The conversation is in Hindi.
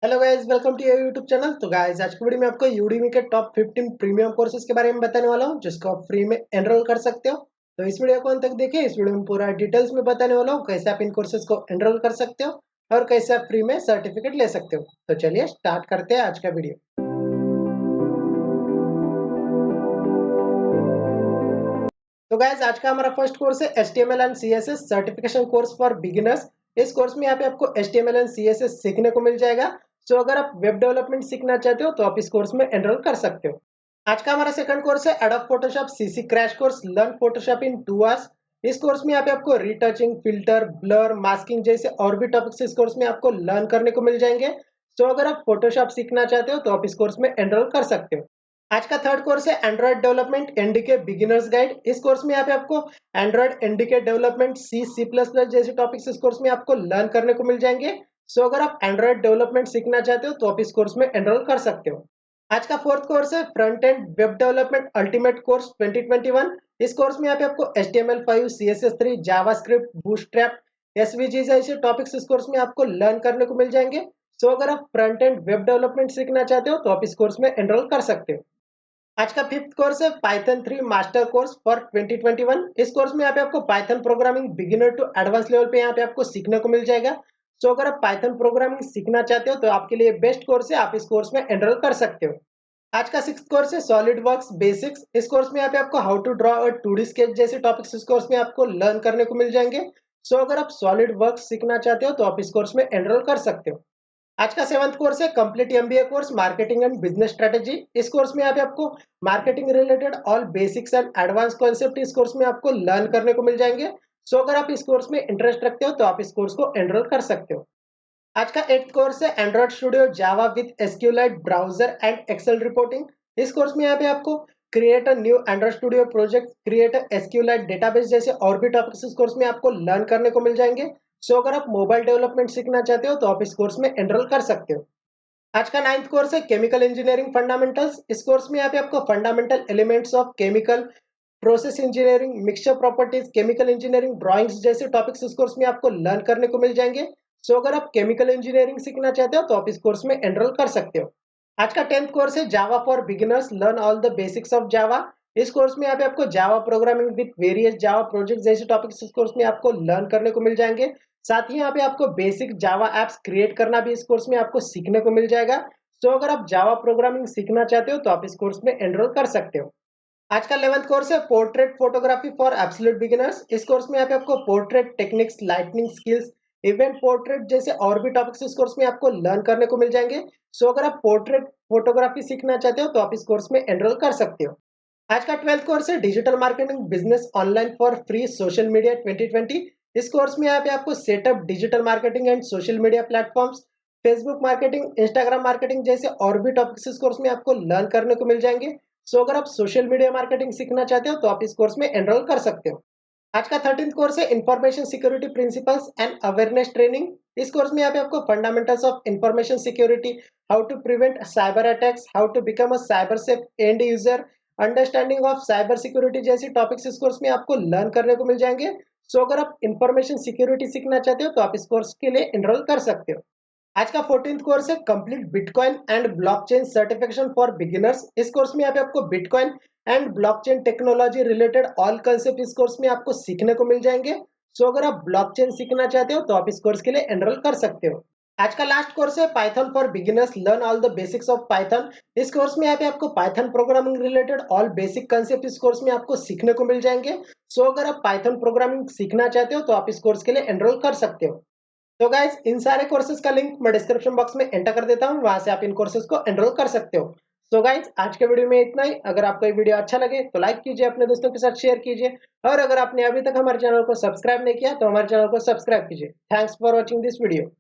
Hello guys, welcome to your YouTube channel. तो गाइस, आज की वीडियो में आपको यूडीमी के टॉप 15 प्रीमियम कोर्सेज के बारे में बताने वाला हूं, जिसको आप फ्री में एनरोल कर सकते हो। तो इस वीडियो को अंत तक देखिए। इस वीडियो में पूरा डिटेल्स में बताने वाला हूं कैसे आप इन कोर्सेज को एनरोल कर सकते हो और कैसे आप फ्री में सर्टिफिकेट ले सकते हो। तो चलिए स्टार्ट करते हैं आज का वीडियो। तो गाइस, आज का हमारा फर्स्ट कोर्स है HTML and CSS certification course for beginners. इस कोर्स में यहाँ पे आपको HTML एंड CSS सीखने को मिल जाएगा। सो अगर आप वेब डेवलपमेंट सीखना चाहते हो तो आप इस कोर्स में एनरोल कर सकते हो। आज का हमारा सेकंड कोर्स है Adobe Photoshop CC crash course learn Photoshop in 2 hours. इस कोर्स में यहाँ पे आपको रिटचिंग, फिल्टर, ब्लर, मास्किंग जैसे और भी टॉपिक्स इस कोर्स में आपको लर्न करने को मिल जाएंगे। सो अगर आप फोटोशॉप सीखना चाहते हो तो आप इस कोर्स में एनरोल कर सकते हो। आज का थर्ड कोर्स है एंड्रॉइड डेवलपमेंट एनडीके बिगिनर्स गाइड। इस कोर्स में यहाँ पे आपको एंड्रॉइड एनडीके डेवलपमेंट C++ जैसे टॉपिक्स इस कोर्स में आपको लर्न करने को मिल जाएंगे। सो अगर आप एंड्रॉइड डेवलपमेंट सीखना चाहते हो तो आप इस कोर्स में एनरोल कर सकते हो। आज का फोर्थ कोर्स है front end web development ultimate course 2021। इस कोर्स में यहाँ पे आपको HTML5, CSS3, JavaScript, bootstrap, SVG जैसे टॉपिक्स इस कोर्स में आपको लर्न करने को मिल जाएंगे। सो अगर आप फ्रंट एंड वेब डेवलपमेंट सीखना चाहते हो तो आप इस कोर्स में एनरोल कर सकते हो। आज का फिफ्थ कोर्स है पाइथन 3 मास्टर कोर्स फॉर 2021। इस कोर्स में यहाँ पे आपको Python programming beginner to advance level पे यहाँ पे आपको सीखने को मिल जाएगा। सो अगर आप पाइथन प्रोग्रामिंग सीखना चाहते हो तो आपके लिए बेस्ट कोर्स है, आप इस कोर्स में एनरोल कर सकते हो। आज का सिक्स्थ कोर्स है सॉलिडवर्क्स बेसिक्स। इस कोर्स में यहाँ पे आपको हाउ टू ड्रॉ और 2D स्केच जैसे टॉपिक्स इस कोर्स में आपको लर्न करने को मिल जाएंगे। सो अगर आप सॉलिडवर्क्स सीखना चाहते हो तो आप इस कोर्स में एनरोल कर सकते हो। आज का सेवंथ कोर्स है complete MBA course marketing and business strategy. इस कोर्स में यहाँ पे आपको marketing related all basics and advance concept इस कोर्स में आपको लर्न करने को मिल जाएंगे। सो अगर आप इस कोर्स में इंटरेस्ट रखते हो तो आप इस कोर्स को एनरोल कर सकते हो। आज का एट्थ कोर्स है Android studio Java with SQLite browser and Excel reporting. इस कोर्स में यहाँ पे आपको create a new Android studio project, create a SQLite database जैसे और भी टॉपिक्स इस कोर्स में आपको लर्न करने को मिल जाएंगे। सो अगर आप मोबाइल डेवलपमेंट सीखना चाहते हो तो आप इस कोर्स में एनरोल कर सकते हो। आज का नाइन्थ कोर्स है केमिकल इंजीनियरिंग फंडामेंटल्स। इस कोर्स में यहाँ पे आपको fundamental elements of chemical process engineering, mixture properties, chemical engineering drawings जैसे टॉपिक्स इस कोर्स में आपको लर्न करने को मिल जाएंगे। सो अगर आप केमिकल इंजीनियरिंग सीखना चाहते हो तो आप इस कोर्स में एनरोल कर सकते हो। आज का टेंथ कोर्स है Java for beginners learn all the basics of Java. इस कोर्स में यहाँ पे आपको Java programming with various Java project जैसे टॉपिक्स इस कोर्स में आपको लर्न करने को मिल जाएंगे। साथ ही यहाँ पे आपको बेसिक जावा एप्स क्रिएट करना भी इस कोर्स में आपको सीखने को मिल जाएगा। सो अगर आप जावा प्रोग्रामिंग सीखना चाहते हो तो आप इस कोर्स में एनरोल कर सकते हो। आज का 11th कोर्स है portrait photography for absolute beginners. इस कोर्स में यहाँ पे आपको portrait techniques, lightning skills, event portrait जैसे और भी टॉपिक्स इस कोर्स में आपको लर्न करने को मिल जाएंगे। सो अगर आप पोर्ट्रेट फोटोग्राफी सीखना चाहते हो तो आप इस कोर्स में एनरोल कर सकते हो। आज का 12th कोर्स है digital marketing business online for free social media 2020। इस कोर्स में यहाँ पे आपको setup digital marketing and social media platforms, Facebook marketing, Instagram marketing जैसे और भी टॉपिक्स इस कोर्स में आपको लर्न करने को मिल जाएंगे। सो अगर आप सोशल मीडिया मार्केटिंग सीखना चाहते हो तो आप इस कोर्स में एनरोल कर सकते हो। आज का 13th कोर्स है information security principles and awareness training. इस कोर्स में यहाँ पे आपको fundamentals of information security, how to prevent cyber attacks, how to become a cyber safe and user, understanding of cyber security जैसी टॉपिक्स इस कोर्स में आपको लर्न करने को मिल जाएंगे। सो अगर आप इंफॉर्मेशन सिक्योरिटी सीखना चाहते हो तो आप इस कोर्स के लिए एनरोल कर सकते हो। आज का 14th कोर्स है complete bitcoin and blockchain certification for beginners. इस कोर्स में यहाँ पे आपको bitcoin and blockchain technology related all concept इस कोर्स में आपको सीखने को मिल जाएंगे। सो अगर आप ब्लॉकचेन सीखना चाहते हो तो आप इस कोर्स के लिए एनरोल कर सकते हो। आज का लास्ट कोर्स है Python for beginners learn all the basics of Python. इस कोर्स में यहाँ पे आपको Python programming related all basic concept इस कोर्स में आपको सीखने को मिल जाएंगे। सो अगर आप पाइथन प्रोग्रामिंग सीखना चाहते हो तो आप इस कोर्स के लिए एनरोल कर सकते हो। तो गाइज, इन सारे कोर्सेज का लिंक मैं डिस्क्रिप्शन बॉक्स में एंटर कर देता हूँ, वहां से आप इन कोर्सेज को एनरोल कर सकते हो। सो गाइज, आज के वीडियो में इतना ही। अगर आपको ये वीडियो अच्छा लगे तो लाइक कीजिए, अपने दोस्तों के साथ शेयर कीजिए, और अगर आपने अभी तक हमारे चैनल को सब्सक्राइब नहीं किया तो हमारे चैनल को सब्सक्राइब कीजिए। Thanks for watching this video.